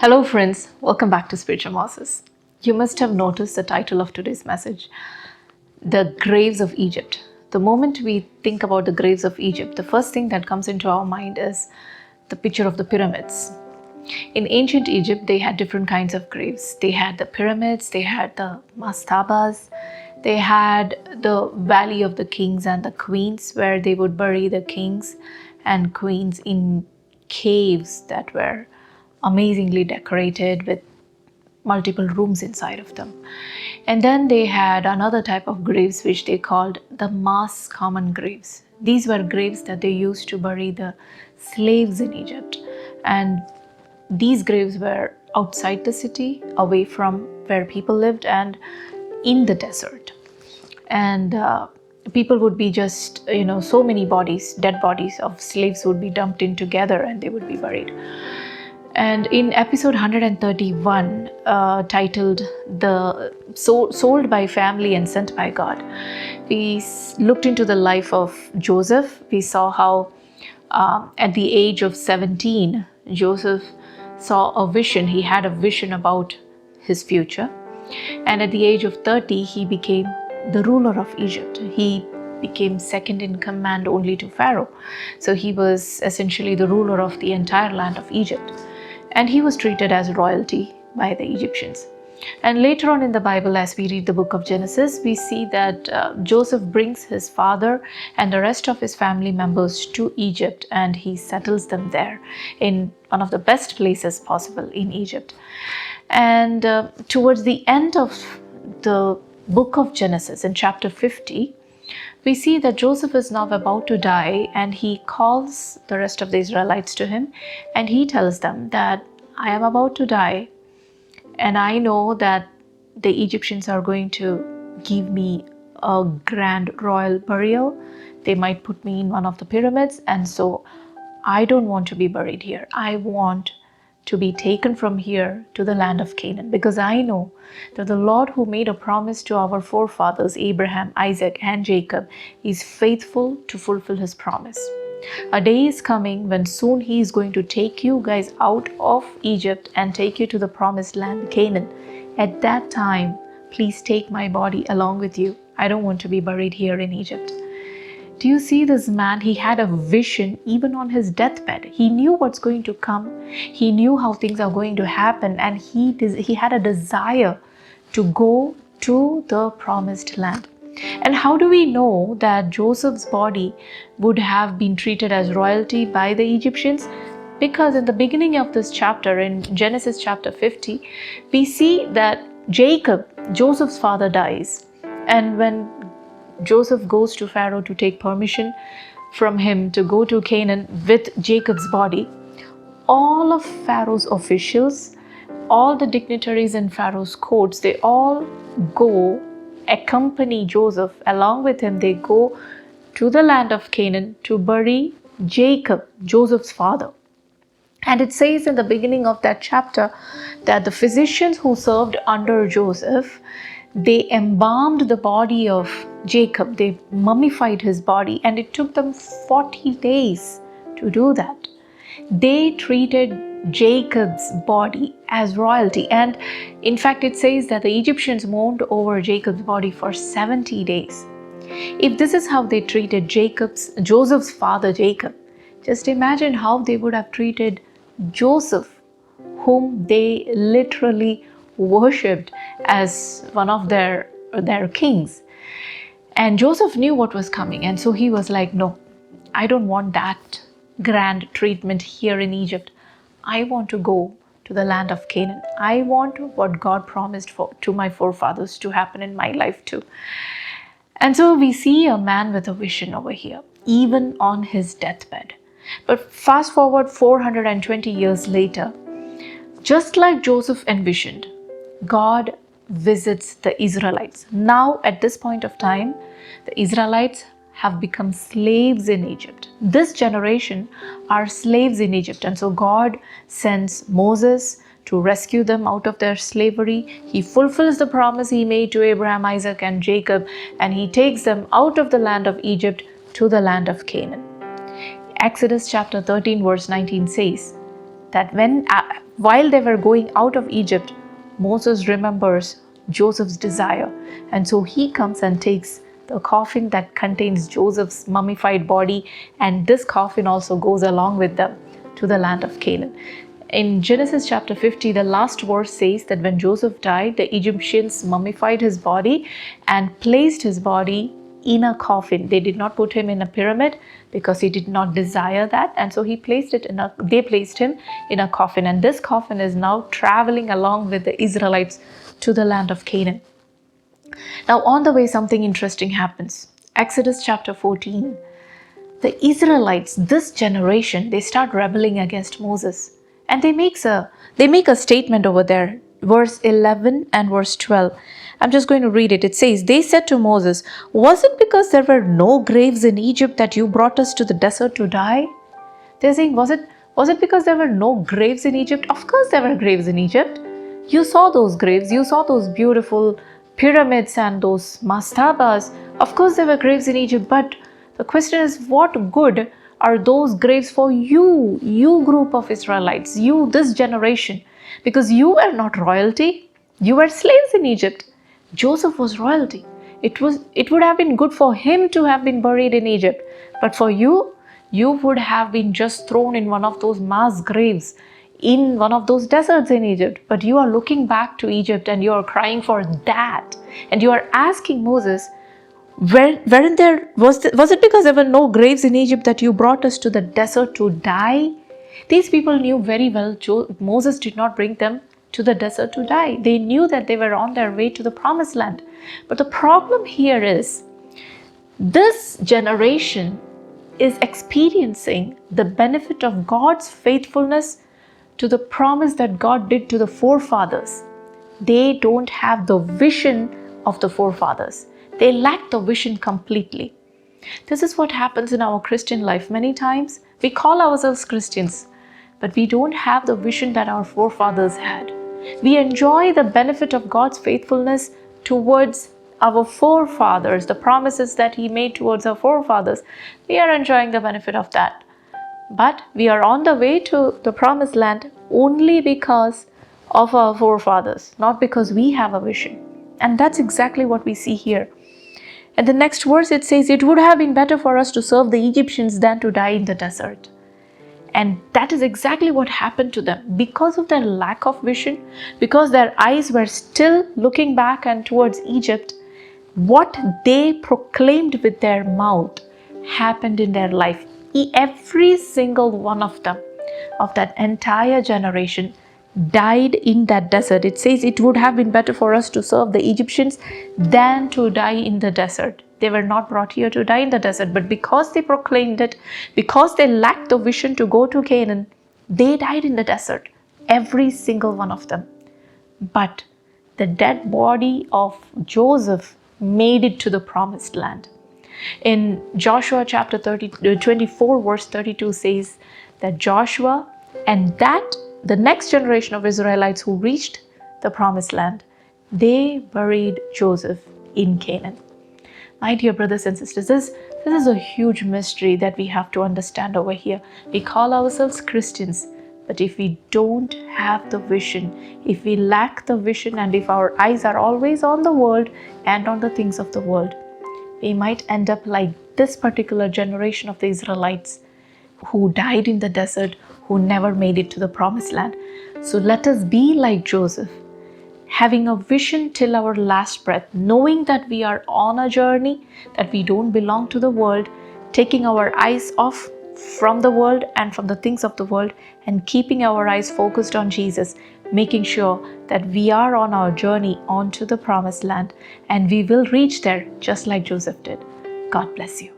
Hello, friends. Welcome back to Spiritual Morsels. You must have noticed the title of today's message, The Graves of Egypt. The moment we think about the graves of Egypt, the first thing that comes into our mind is the picture of the pyramids. In ancient Egypt, they had different kinds of graves. They had the pyramids, they had the mastabas, they had the Valley of the Kings and the Queens, where they would bury the kings and queens in caves that were amazingly decorated with multiple rooms inside of them. And then they had another type of graves which they called the mass common graves. These were graves that they used to bury the slaves in Egypt. And these graves were outside the city, away from where people lived, and in the desert. And people would be just, so many bodies, dead bodies of slaves would be dumped in together and they would be buried. And in episode 131, titled The Sold by Family and Sent by God, we looked into the life of Joseph. We saw how at the age of 17, Joseph saw a vision. He had a vision about his future. And at the age of 30, he became the ruler of Egypt. He became second in command only to Pharaoh. So he was essentially the ruler of the entire land of Egypt. And he was treated as royalty by the Egyptians. And later on in the Bible, as we read the book of Genesis, we see that Joseph brings his father and the rest of his family members to Egypt, and he settles them there in one of the best places possible in Egypt. And towards the end of the book of Genesis, in chapter 50, we see that Joseph is now about to die, and he calls the rest of the Israelites to him, and he tells them that I am about to die, and I know that the Egyptians are going to give me a grand royal burial. They might put me in one of the pyramids, and so I don't want to be buried here. I want to be taken from here to the land of Canaan, because I know that the Lord who made a promise to our forefathers, Abraham, Isaac, and Jacob, is faithful to fulfill his promise. A day is coming when soon he is going to take you guys out of Egypt and take you to the promised land, Canaan. At that time, please take my body along with you. I don't want to be buried here in Egypt. Do you see this man? He had a vision even on his deathbed. He knew what's going to come. He knew how things are going to happen, and he had a desire to go to the promised land. And how do we know that Joseph's body would have been treated as royalty by the Egyptians? Because in the beginning of this chapter, in Genesis chapter 50, we see that Jacob, Joseph's father, dies. And when Joseph goes to Pharaoh to take permission from him to go to Canaan with Jacob's body, all of Pharaoh's officials, all the dignitaries in Pharaoh's courts, they all go, accompany Joseph. Along with him, they go to the land of Canaan to bury Jacob, Joseph's father. And it says in the beginning of that chapter that the physicians who served under Joseph, they embalmed the body of Jacob. They mummified his body, and it took them 40 days to do that. They treated Jacob's body as royalty. And in fact, it says that the Egyptians mourned over Jacob's body for 70 days. If this is how they treated Joseph's father Jacob, just imagine how they would have treated Joseph, whom they literally worshipped as one of their kings. And Joseph knew what was coming, and so he was like, no, I don't want that grand treatment here in Egypt. I want to go to the land of Canaan. I want what God promised to my forefathers to happen in my life too. And so we see a man with a vision over here, even on his deathbed. But fast forward 420 years later, just like Joseph envisioned, God visits the Israelites. Now, at this point of time, the Israelites have become slaves in Egypt. This generation are slaves in Egypt. And so God sends Moses to rescue them out of their slavery. He fulfills the promise he made to Abraham, Isaac, and Jacob, and he takes them out of the land of Egypt to the land of Canaan. Exodus chapter 13 verse 19 says, that while they were going out of Egypt, Moses remembers Joseph's desire. And so he comes and takes the coffin that contains Joseph's mummified body, and this coffin also goes along with them to the land of Canaan. In Genesis chapter 50, the last verse says that when Joseph died, the Egyptians mummified his body and placed his body in a coffin. They did not put him in a pyramid because he did not desire that, and so they placed him in a coffin, and this coffin is now traveling along with the Israelites to the land of Canaan. Now on the way, something interesting happens. Exodus chapter 14. The Israelites, this generation, they start rebelling against Moses, and they make a statement over there, verse 11 and verse 12. I'm just going to read it. It says, "They said to Moses, 'Was it because there were no graves in Egypt that you brought us to the desert to die?'" They're saying, was it because there were no graves in Egypt? Of course there were graves in Egypt. You saw those graves. You saw those beautiful pyramids and those mastabas. Of course there were graves in Egypt, but the question is, what good are those graves for you group of Israelites, you, this generation? Because you were not royalty. You were slaves in Egypt. Joseph was royalty. It would have been good for him to have been buried in Egypt. But for you would have been just thrown in one of those mass graves in one of those deserts in Egypt. But you are looking back to Egypt and you are crying for that. And you are asking Moses, was it because there were no graves in Egypt that you brought us to the desert to die? These people knew very well Moses did not bring them to the desert to die. They knew that they were on their way to the promised land. But the problem here is, this generation is experiencing the benefit of God's faithfulness to the promise that God did to the forefathers. They don't have the vision of the forefathers. They lack the vision completely. This is what happens in our Christian life. Many times we call ourselves Christians, but we don't have the vision that our forefathers had. We enjoy the benefit of God's faithfulness towards our forefathers, the promises that He made towards our forefathers. We are enjoying the benefit of that. But we are on the way to the promised land only because of our forefathers, not because we have a vision. And that's exactly what we see here. And the next verse, it says, "It would have been better for us to serve the Egyptians than to die in the desert." And that is exactly what happened to them. Because of their lack of vision, because their eyes were still looking back and towards Egypt, what they proclaimed with their mouth happened in their life. Every single one of them, of that entire generation, died in that desert. It says it would have been better for us to serve the Egyptians than to die in the desert. They were not brought here to die in the desert, but because they proclaimed it, because they lacked the vision to go to Canaan, they died in the desert. Every single one of them. But the dead body of Joseph made it to the promised land. In Joshua chapter 24 verse 32 says that Joshua and the next generation of Israelites who reached the promised land, they buried Joseph in Canaan. My dear brothers and sisters, this is a huge mystery that we have to understand over here. We call ourselves Christians, but if we don't have the vision, if we lack the vision, and if our eyes are always on the world and on the things of the world, we might end up like this particular generation of the Israelites who died in the desert, who never made it to the promised land. So let us be like Joseph, having a vision till our last breath, knowing that we are on a journey, that we don't belong to the world, taking our eyes off from the world and from the things of the world, and keeping our eyes focused on Jesus, making sure that we are on our journey onto the promised land, and we will reach there just like Joseph did. God bless you.